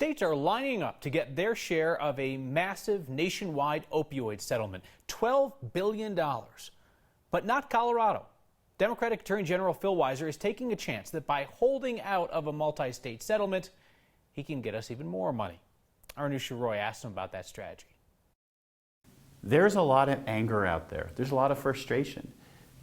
states are lining up to get their share of a massive nationwide opioid settlement, $12 billion. But not Colorado. Democratic Attorney General Phil Weiser is taking a chance that by holding out of a multi-state settlement, he can get us even more money. Arnusha Roy asked him about that strategy. There's a lot of anger out there. There's a lot of frustration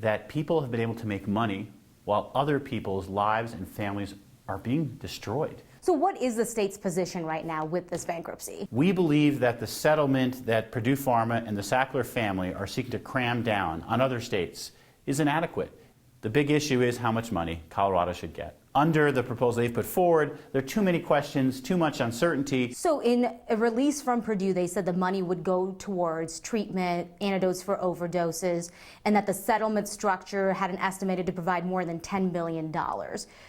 that people have been able to make money while other people's lives and families are being destroyed. So what is the state's position right now with this bankruptcy? We believe that the settlement that Purdue Pharma and the Sackler family are seeking to cram down on other states is inadequate. The big issue is how much money Colorado should get. Under the proposal they've put forward, there are too many questions, too much uncertainty. So in a release from Purdue, they said the money would go towards treatment, antidotes for overdoses, and that the settlement structure had an estimated to provide more than $10 billion.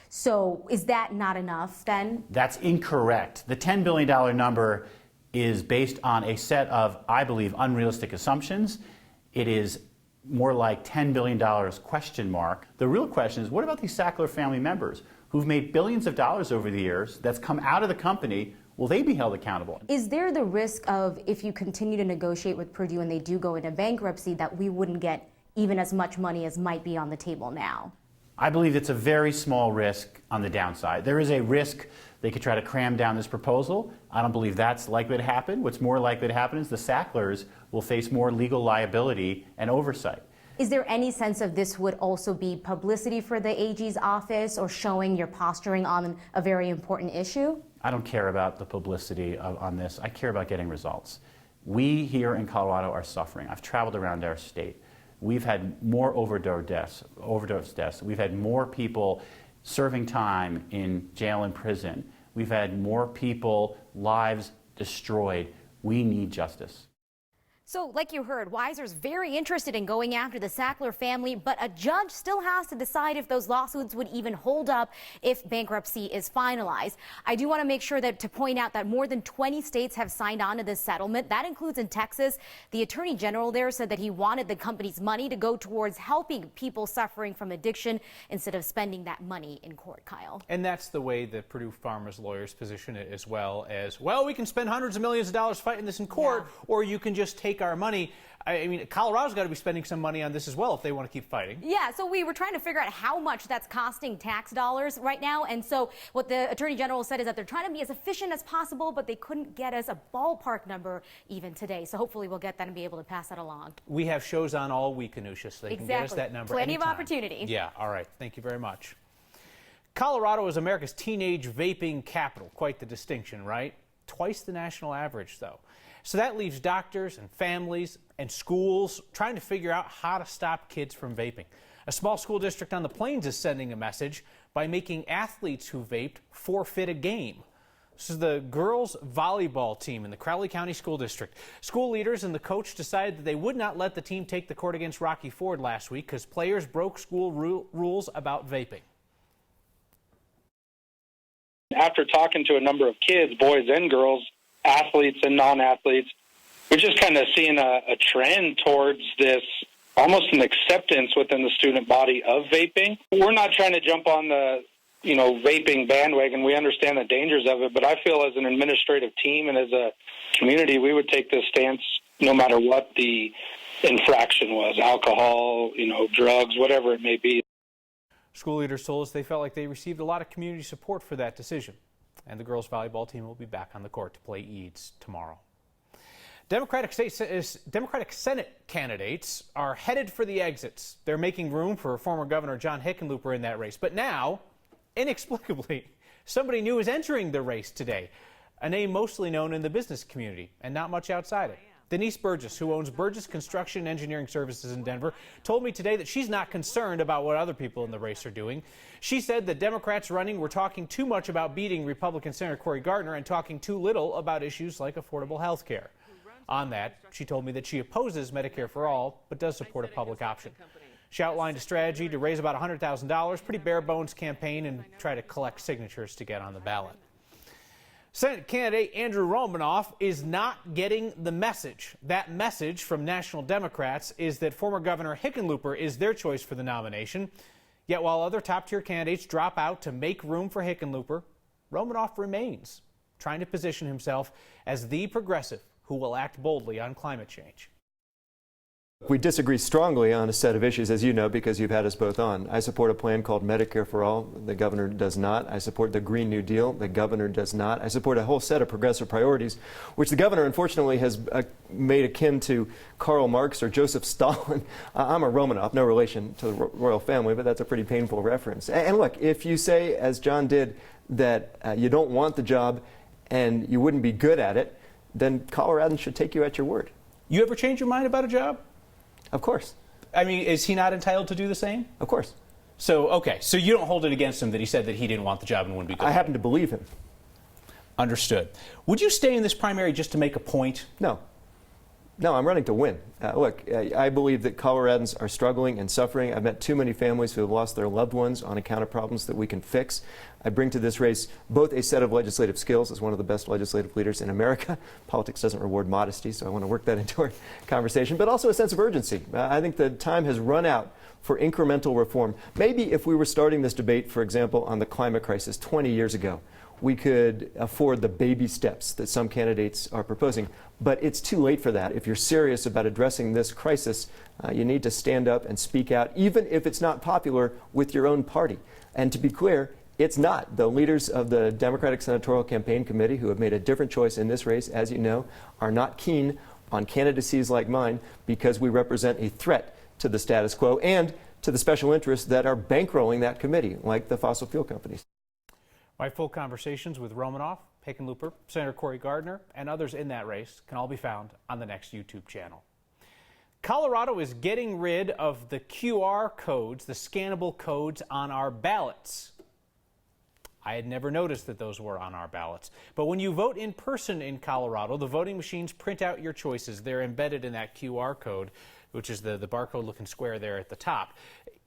So is that not enough then? That's incorrect. The $10 billion number is based on a set of, I believe, unrealistic assumptions. It is more like $10 billion question mark. The real question is, what about these Sackler family members who've made billions of dollars over the years that's come out of the company? Will they be held accountable? Is there the risk of, if you continue to negotiate with Purdue and they do go into bankruptcy, that we wouldn't get even as much money as might be on the table now? I believe it's a very small risk on the downside. There is a risk they could try to cram down this proposal. I don't believe that's likely to happen. What's more likely to happen is the Sacklers will face more legal liability and oversight. Is there any sense of this would also be publicity for the AG's office or showing your posturing on a very important issue? I don't care about the publicity on this. I care about getting results. We here in Colorado are suffering. I've traveled around our state. We've had more overdose deaths. We've had more people serving time in jail and prison. We've had more people, lives destroyed. We need justice. So, like you heard, Weiser's very interested in going after the Sackler family, but a judge still has to decide if those lawsuits would even hold up if bankruptcy is finalized. I do want to make sure to point out that more than 20 states have signed on to this settlement. That includes in Texas. The Attorney General there said that he wanted the company's money to go towards helping people suffering from addiction instead of spending that money in court, Kyle. And that's the way the Purdue Pharma's lawyers position it, as well, we can spend hundreds of millions of dollars fighting this in court, or you can just take our money. I mean, Colorado's got to be spending some money on this as well if they want to keep fighting. Yeah, so we were trying to figure out how much that's costing tax dollars right now. And so what the Attorney General said is that they're trying to be as efficient as possible, but they couldn't get us a ballpark number even today. So hopefully we'll get that and be able to pass that along. We have shows on all week, Anusha, so they can get us that number Plenty anytime. of opportunity. Yeah, all right. Thank you very much. Colorado is America's teenage vaping capital. Quite the distinction, right? Twice the national average, though. So that leaves doctors and families and schools trying to figure out how to stop kids from vaping. A small school district on the Plains is sending a message by making athletes who vaped forfeit a game. This is the girls' volleyball team in the Crowley County School District. School leaders and the coach decided that they would not let the team take the court against Rocky Ford last week because players broke school rules about vaping. After talking to a number of kids, boys and girls, athletes and non-athletes, we're just kind of seeing a trend towards this, almost an acceptance within the student body of vaping. We're not trying to jump on the, vaping bandwagon. We understand the dangers of it, but I feel as an administrative team and as a community, we would take this stance no matter what the infraction was, alcohol, drugs, whatever it may be. School leaders told us they felt like they received a lot of community support for that decision. And the girls' volleyball team will be back on the court to play Eads tomorrow. Democratic Senate candidates are headed for the exits. They're making room for former Governor John Hickenlooper in that race. But now, inexplicably, somebody new is entering the race today. A name mostly known in the business community and not much outside it. Denise Burgess, who owns Burgess Construction and Engineering Services in Denver, told me today that she's not concerned about what other people in the race are doing. She said the Democrats running were talking too much about beating Republican Senator Cory Gardner and talking too little about issues like affordable health care. On that, she told me that she opposes Medicare for all, but does support a public option. She outlined a strategy to raise about $100,000, pretty bare-bones campaign, and try to collect signatures to get on the ballot. Senate candidate Andrew Romanoff is not getting the message. That message from national Democrats is that former Governor Hickenlooper is their choice for the nomination. Yet while other top-tier candidates drop out to make room for Hickenlooper, Romanoff remains. trying to position himself as the progressive who will act boldly on climate change. We disagree strongly on a set of issues, as you know, because you've had us both on. I support a plan called Medicare for All. The governor does not. I support the Green New Deal. The governor does not. I support a whole set of progressive priorities, which the governor, unfortunately, has made akin to Karl Marx or Joseph Stalin. I'm a Romanov, no relation to the royal family, but that's a pretty painful reference. And look, if you say, as John did, that you don't want the job and you wouldn't be good at it, then Coloradans should take you at your word. You ever change your mind about a job? Of course. I mean, is he not entitled to do the same? Of course. So, okay, so you don't hold it against him that he said that he didn't want the job and wouldn't be good. I happen to believe him. Understood. Would you stay in this primary just to make a point? No. No, I'm running to win. Look, I believe that Coloradans are struggling and suffering. I've met too many families who have lost their loved ones on account of problems that we can fix. I bring to this race both a set of legislative skills as one of the best legislative leaders in America. Politics doesn't reward modesty, so I want to work that into our conversation, but also a sense of urgency. I think the time has run out for incremental reform. Maybe if we were starting this debate, for example, on the climate crisis 20 years ago, we could afford the baby steps that some candidates are proposing. But it's too late for that. If you're serious about addressing this crisis, you need to stand up and speak out, even if it's not popular with your own party. And to be clear, it's not. The leaders of the Democratic Senatorial Campaign Committee, who have made a different choice in this race, as you know, are not keen on candidacies like mine because we represent a threat to the status quo and to the special interests that are bankrolling that committee, like the fossil fuel companies. My full conversations with Romanoff, Hickenlooper, Senator Cory Gardner, and others in that race can all be found on the next YouTube channel. Colorado is getting rid of the QR codes, the scannable codes on our ballots. I had never noticed that those were on our ballots. But when you vote in person in Colorado, the voting machines print out your choices. They're embedded in that QR code, which is the barcode-looking square there at the top.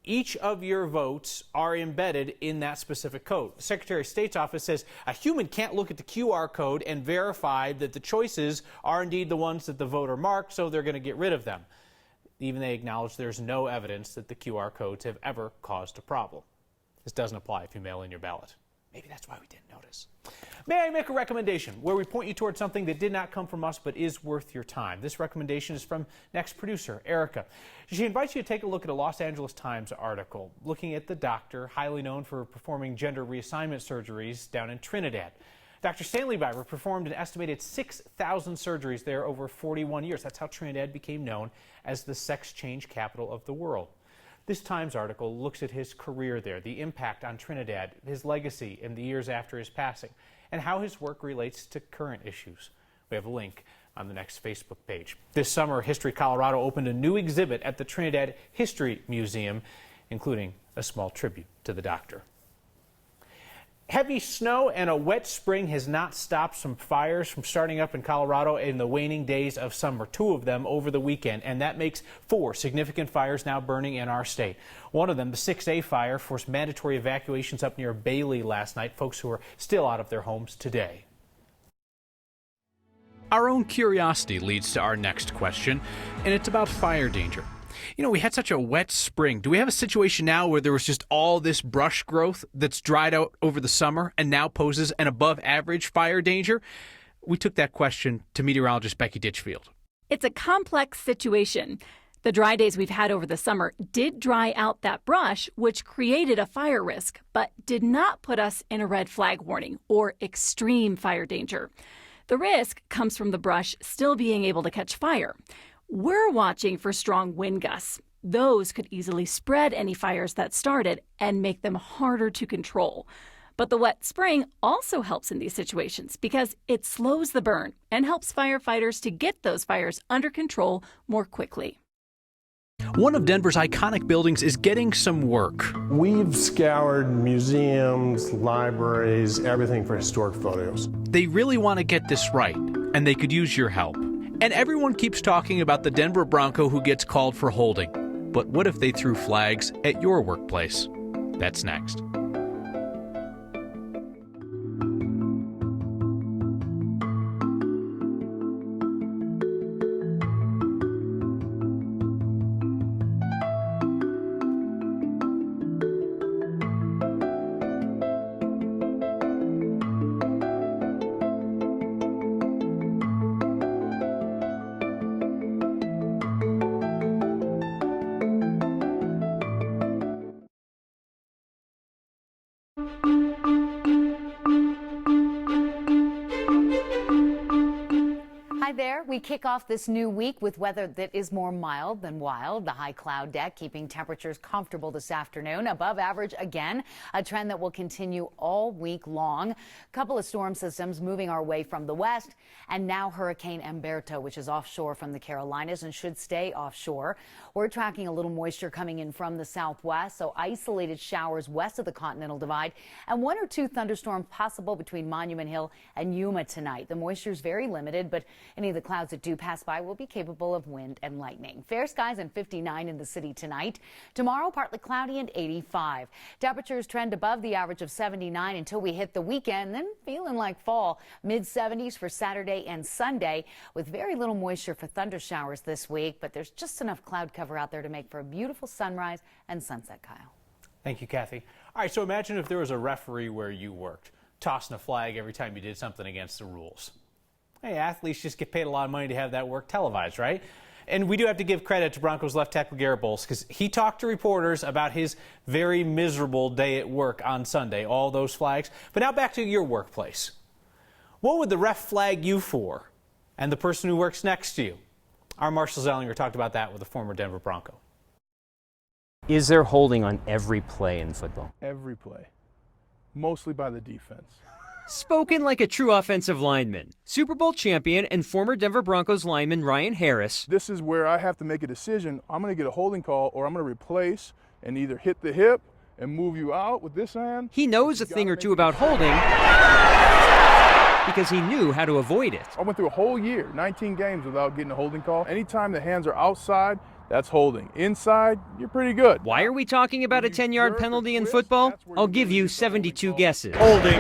Each of your votes are embedded in that specific code. The Secretary of State's office says a human can't look at the QR code and verify that the choices are indeed the ones that the voter marked, so they're going to get rid of them. Even they acknowledge there's no evidence that the QR codes have ever caused a problem. This doesn't apply if you mail in your ballot. Maybe that's why we didn't notice. May I make a recommendation where we point you towards something that did not come from us but is worth your time? This recommendation is from next producer, Erica. She invites you to take a look at a Los Angeles Times article looking at the doctor highly known for performing gender reassignment surgeries down in Trinidad. Dr. Stanley Biber performed an estimated 6,000 surgeries there over 41 years. That's how Trinidad became known as the sex change capital of the world. This Times article looks at his career there, the impact on Trinidad, his legacy in the years after his passing, and how his work relates to current issues. We have a link on the next Facebook page. This summer, History Colorado opened a new exhibit at the Trinidad History Museum, including a small tribute to the doctor. Heavy snow and a wet spring has not stopped some fires from starting up in Colorado in the waning days of summer, 2 of them over the weekend, and that makes 4 significant fires now burning in our state. One of them, the 6A fire, forced mandatory evacuations up near Bailey last night, folks who are still out of their homes today. Our own curiosity leads to our next question, and it's about fire danger. You know, we had such a wet spring. Do we have a situation now where there was just all this brush growth that's dried out over the summer and now poses an above average fire danger? We took that question to meteorologist Becky Ditchfield. It's a complex situation. The dry days we've had over the summer did dry out that brush, which created a fire risk, but did not put us in a red flag warning or extreme fire danger. The risk comes from the brush still being able to catch fire. We're watching for strong wind gusts. Those could easily spread any fires that started and make them harder to control. But the wet spring also helps in these situations because it slows the burn and helps firefighters to get those fires under control more quickly. One of Denver's iconic buildings is getting some work. We've scoured museums, libraries, everything for historic photos. They really want to get this right, and they could use your help. And everyone keeps talking about the Denver Bronco who gets called for holding. But what if they threw flags at your workplace? That's next. we kick off this new week with weather that is more mild than wild. The high cloud deck keeping temperatures comfortable this afternoon, above average again, a trend that will continue all week long. A couple of storm systems moving our way from the west, and now Hurricane Umberto, which is offshore from the Carolinas and should stay offshore. We're tracking a little moisture coming in from the southwest, so isolated showers west of the Continental Divide and 1 or 2 thunderstorms possible between Monument Hill and Yuma tonight. The moisture is very limited, but any of the clouds that do pass by will be capable of wind and lightning. Fair skies and 59 in the city tonight. Tomorrow, partly cloudy and 85. Temperatures trend above the average of 79 until we hit the weekend, then feeling like fall. Mid-70s for Saturday and Sunday, with very little moisture for thunder showers this week, but there's just enough cloud cover out there to make for a beautiful sunrise and sunset, Kyle. Thank you, Kathy. All right, so imagine if there was a referee where you worked, tossing a flag every time you did something against the rules. Hey, athletes just get paid a lot of money to have that work televised, right? And we do have to give credit to Broncos left tackle Garrett Bowles, because he talked to reporters about his very miserable day at work on Sunday, all those flags. But now back to your workplace. What would the ref flag you for and the person who works next to you? Our Marshall Zellinger talked about that with a former Denver Bronco. Is there holding on every play in football? Every play. Mostly by the defense. Spoken like a true offensive lineman. Super Bowl champion and former Denver Broncos lineman Ryan Harris. This is where I have to make a decision. I'm going to get a holding call, or I'm going to replace and either hit the hip and move you out with this hand. He knows a thing or two about holding because he knew how to avoid it. I went through a whole year, 19 games without getting a holding call. Anytime the hands are outside, that's holding. Inside, you're pretty good. Why are we talking about a 10-yard penalty in football? I'll give you 72 guesses. Holding,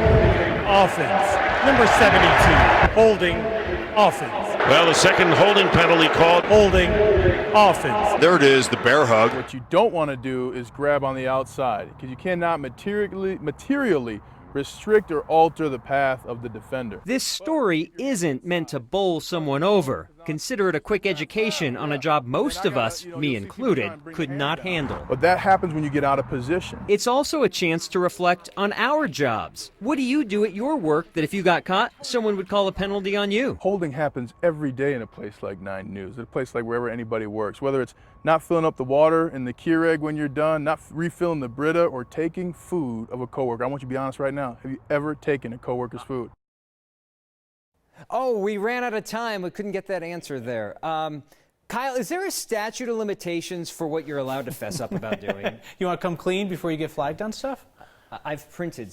offense. Number 72, holding, offense. Well, the second holding penalty called. Holding, offense. There it is, the bear hug. What you don't want to do is grab on the outside, because you cannot materially restrict or alter the path of the defender. This story isn't meant to bowl someone over. Consider it a quick education on a job most of us, me included, could not handle. But that happens when you get out of position. It's also a chance to reflect on our jobs. What do you do at your work that if you got caught, someone would call a penalty on you? Holding happens every day in a place like 9 News, at a place like wherever anybody works, whether it's not filling up the water in the Keurig when you're done, not refilling the Brita, or taking food of a coworker. I want you to be honest right now. Have you ever taken a coworker's food? Oh, we ran out of time. We couldn't get that answer there. Kyle, is there a statute of limitations for what you're allowed to fess up about doing? You want to come clean before you get flagged on stuff? I've printed,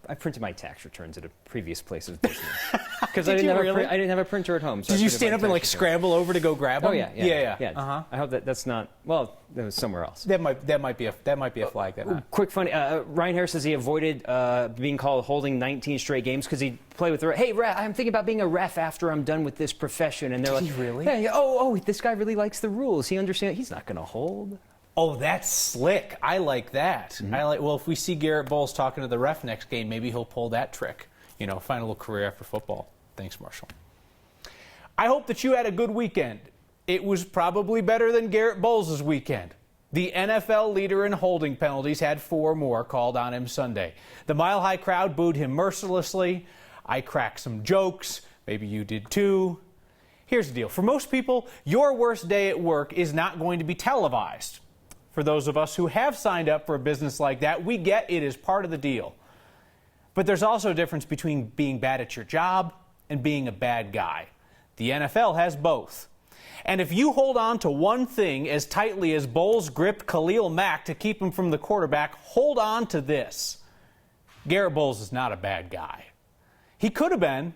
I printed my tax returns at a previous place of business because I Did didn't you really? I didn't have a printer at home. So Did you stand up and like scramble over to go grab them? Oh yeah. Uh-huh. I hope that's not. Well, that was somewhere else. That might be a flag. Quick funny. Ryan Harris says he avoided being called holding 19 straight games because he played with the ref. Hey, ref, I'm thinking about being a ref after I'm done with this profession. And they're Did like, he really? Yeah, oh, this guy really likes the rules. He understands. He's not going to hold. Oh, that's slick. I like that. Mm-hmm. Well, if we see Garrett Bowles talking to the ref next game, maybe he'll pull that trick. Find a little career after football. Thanks, Marshall. I hope that you had a good weekend. It was probably better than Garrett Bowles' weekend. The NFL leader in holding penalties had 4 more called on him Sunday. The Mile High crowd booed him mercilessly. I cracked some jokes. Maybe you did too. Here's the deal. For most people, your worst day at work is not going to be televised. For those of us who have signed up for a business like that, we get it is part of the deal. But there's also a difference between being bad at your job and being a bad guy. The NFL has both. And if you hold on to one thing as tightly as Bowles gripped Khalil Mack to keep him from the quarterback, hold on to this. Garrett Bowles is not a bad guy. He could have been.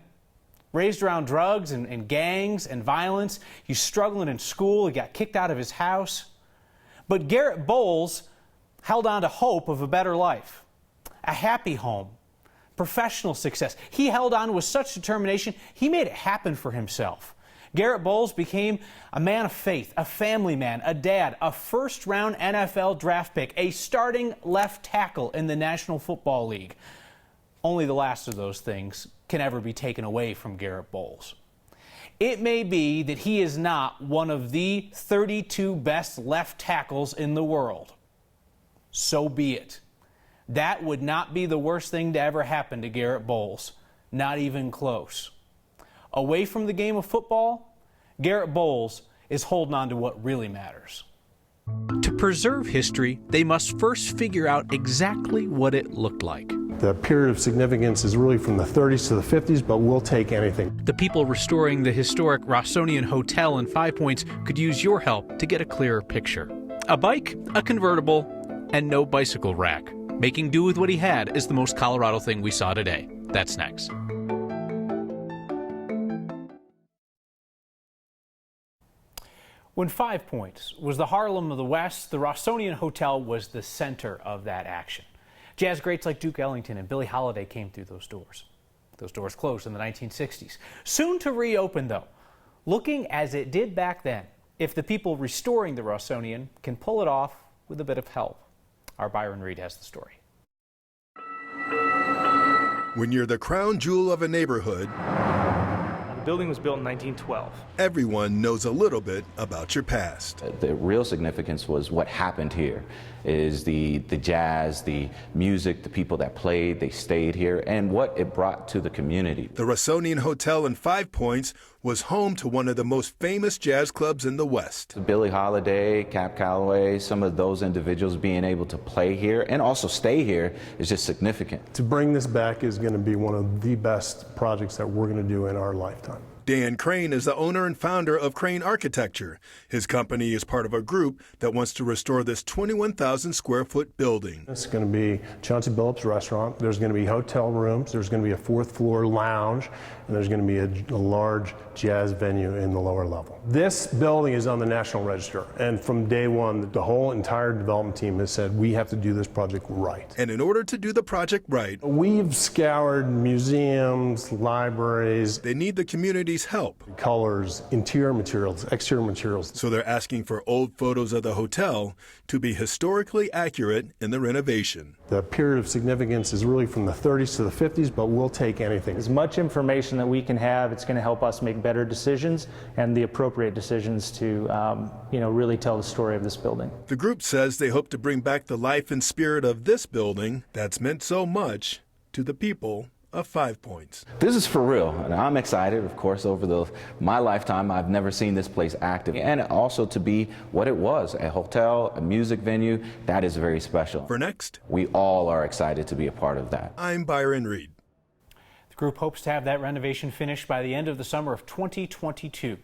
Raised around drugs and gangs and violence. He's struggling in school. He got kicked out of his house. But Garrett Bowles held on to hope of a better life, a happy home, professional success. He held on with such determination, he made it happen for himself. Garrett Bowles became a man of faith, a family man, a dad, a first-round NFL draft pick, a starting left tackle in the National Football League. Only the last of those things can ever be taken away from Garrett Bowles. It may be that he is not one of the 32 best left tackles in the world. So be it. That would not be the worst thing to ever happen to Garrett Bowles. Not even close. away from the game of football, Garrett Bowles is holding on to what really matters. To preserve history, they must first figure out exactly what it looked like. The period of significance is really from the 30s to the 50s, but we'll take anything. The people restoring the historic Rossonian Hotel in Five Points could use your help to get a clearer picture. A bike, a convertible, and no bicycle rack. Making do with what he had is the most Colorado thing we saw today. That's next. When Five Points was the Harlem of the West, the Rossonian Hotel was the center of that action. Jazz greats like Duke Ellington and Billie Holiday came through those doors. Those doors closed in the 1960s. Soon to reopen, though, looking as it did back then, if the people restoring the Rossonian can pull it off with a bit of help. Our Byron Reed has the story. When you're the crown jewel of a neighborhood, the building was built in 1912. Everyone knows a little bit about your past. The real significance was what happened here, is the jazz, the music, the people that played, they stayed here, and what it brought to the community. The Rossonian Hotel in Five Points was home to one of the most famous jazz clubs in the West. Billie Holiday, Cap Calloway, some of those individuals being able to play here and also stay here is just significant. To bring this back is going to be one of the best projects that we're going to do in our lifetime. Dan Crane is the owner and founder of Crane Architecture. His company is part of a group that wants to restore this 21,000 square foot building. It's going to be Chauncey Billups Restaurant. There's going to be hotel rooms. There's going to be a fourth floor lounge. And there's going to be a large jazz venue in the lower level. This building is on the National Register. And from day one, the whole entire development team has said we have to do this project right. And in order to do the project right, we've scoured museums, libraries. They need the community's help. Colors, interior materials, exterior materials. So they're asking for old photos of the hotel to be historically accurate in the renovation. The period of significance is really from the 30s to the 50s, but we'll take anything. As much information that we can have, it's going to help us make better decisions and the appropriate decisions to really tell the story of this building. The group says they hope to bring back the life and spirit of this building that's meant so much to the people of Five Points. This is for real, and I'm excited. Of course, over my lifetime, I've never seen this place active, and also to be what it was, a hotel, a music venue, that is very special. For next, we all are excited to be a part of that. I'm Byron Reed. The group hopes to have that renovation finished by the end of the summer of 2022.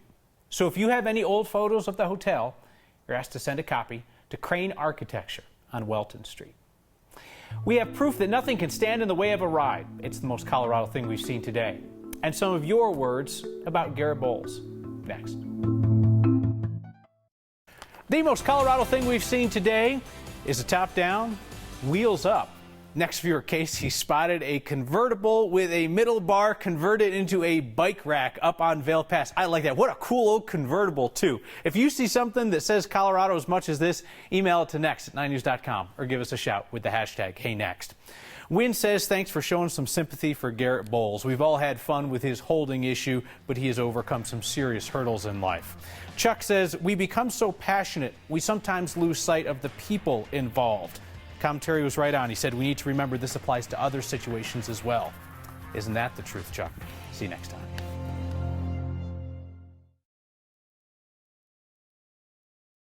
So if you have any old photos of the hotel, you're asked to send a copy to Crane Architecture on Welton Street. We have proof that nothing can stand in the way of a ride. It's the most Colorado thing we've seen today. And some of your words about Garrett Bowles. Next. The most Colorado thing we've seen today is a top-down, wheels up. Next viewer Casey spotted a convertible with a middle bar converted into a bike rack up on Vail Pass. I like that. What a cool old convertible, too. If you see something that says Colorado as much as this, email it to next@9news.com or give us a shout with the hashtag HeyNext. Wynn says thanks for showing some sympathy for Garrett Bowles. We've all had fun with his holding issue, but he has overcome some serious hurdles in life. Chuck says we become so passionate, we sometimes lose sight of the people involved. Commentary was right on. He said we need to remember this applies to other situations as well. Isn't that the truth, Chuck? See you next time.